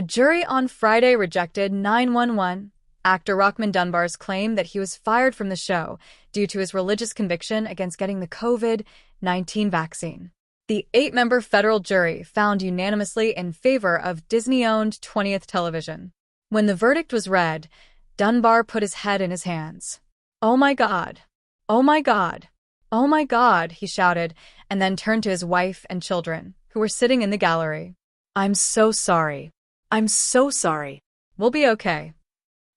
A jury on Friday rejected 911 actor Rockmond Dunbar's claim that he was fired from the show due to his religious conviction against getting the COVID-19 vaccine. The 8-member federal jury found unanimously in favor of Disney-owned 20th Television. When the verdict was read, Dunbar put his head in his hands. "Oh my God! Oh my God! Oh my God!" he shouted, and then turned to his wife and children, who were sitting in the gallery. "I'm so sorry. I'm so sorry. We'll be okay."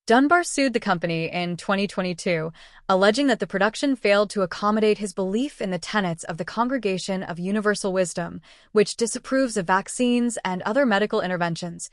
Dunbar sued the company in 2022, alleging that the production failed to accommodate his belief in the tenets of the Congregation of Universal Wisdom, which disapproves of vaccines and other medical interventions.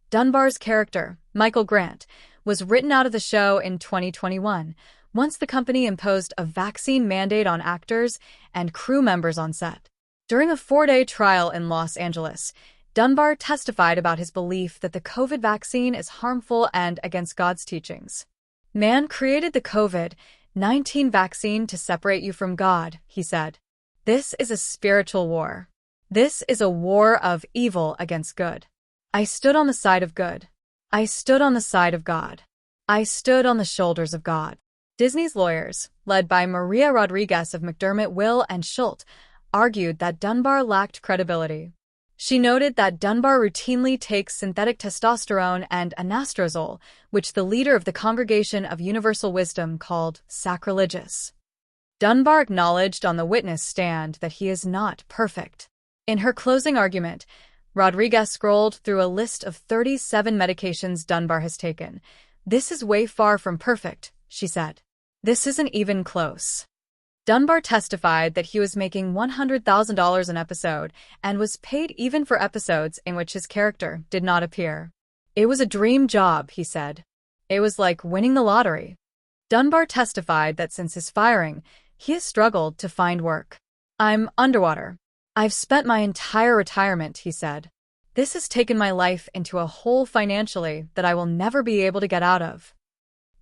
Dunbar's character, Michael Grant, was written out of the show in 2021, once the company imposed a vaccine mandate on actors and crew members on set. During a 4-day trial in Los Angeles, Dunbar testified about his belief that the COVID vaccine is harmful and against God's teachings. "Man created the COVID-19 vaccine to separate you from God," he said. "This is a spiritual war. This is a war of evil against good. I stood on the side of good. I stood on the side of God. I stood on the shoulders of God." Disney's lawyers, led by Maria Rodriguez of McDermott, Will, and Schultz, argued that Dunbar lacked credibility. She noted that Dunbar routinely takes synthetic testosterone and anastrozole, which the leader of the Congregation of Universal Wisdom called sacrilegious. Dunbar acknowledged on the witness stand that he is not perfect. In her closing argument, Rodriguez scrolled through a list of 37 medications Dunbar has taken. "This is way far from perfect," she said. "This isn't even close." Dunbar testified that he was making $100,000 an episode and was paid even for episodes in which his character did not appear. "It was a dream job," he said. "It was like winning the lottery." Dunbar testified that since his firing, he has struggled to find work. "I'm underwater. I've spent my entire retirement," he said. "This has taken my life into a hole financially that I will never be able to get out of."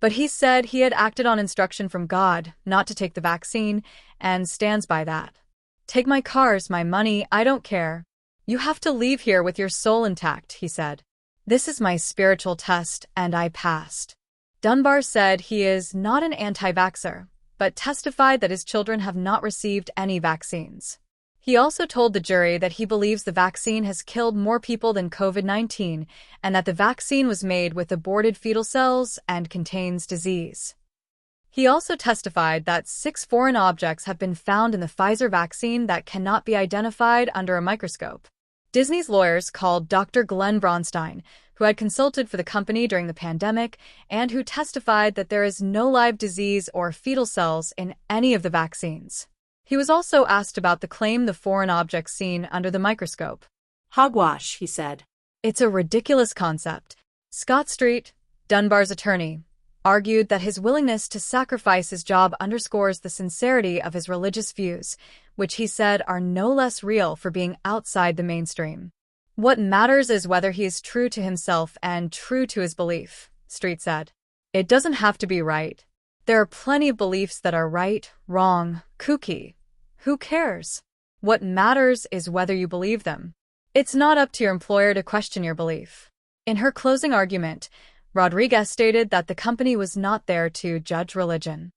But he said he had acted on instruction from God not to take the vaccine and stands by that. "Take my cars, my money, I don't care. You have to leave here with your soul intact," he said. "This is my spiritual test, and I passed." Dunbar said he is not an anti-vaxxer, but testified that his children have not received any vaccines. He also told the jury that he believes the vaccine has killed more people than COVID-19 and that the vaccine was made with aborted fetal cells and contains disease. He also testified that 6 foreign objects have been found in the Pfizer vaccine that cannot be identified under a microscope. Disney's lawyers called Dr. Glenn Bronstein, who had consulted for the company during the pandemic and who testified that there is no live disease or fetal cells in any of the vaccines. He was also asked about the claim the foreign objects seen under the microscope. "Hogwash," he said. "It's a ridiculous concept." Scott Street, Dunbar's attorney, argued that his willingness to sacrifice his job underscores the sincerity of his religious views, which he said are no less real for being outside the mainstream. "What matters is whether he is true to himself and true to his belief," Street said. "It doesn't have to be right. There are plenty of beliefs that are right, wrong, kooky. Who cares? What matters is whether you believe them. It's not up to your employer to question your belief." In her closing argument, Rodriguez stated that the company was not there to judge religion.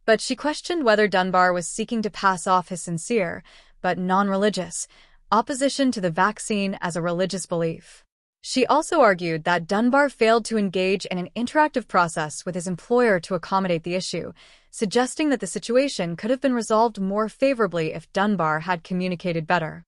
But she questioned whether Dunbar was seeking to pass off his sincere, but non-religious, opposition to the vaccine as a religious belief. She also argued that Dunbar failed to engage in an interactive process with his employer to accommodate the issue, suggesting that the situation could have been resolved more favorably if Dunbar had communicated better.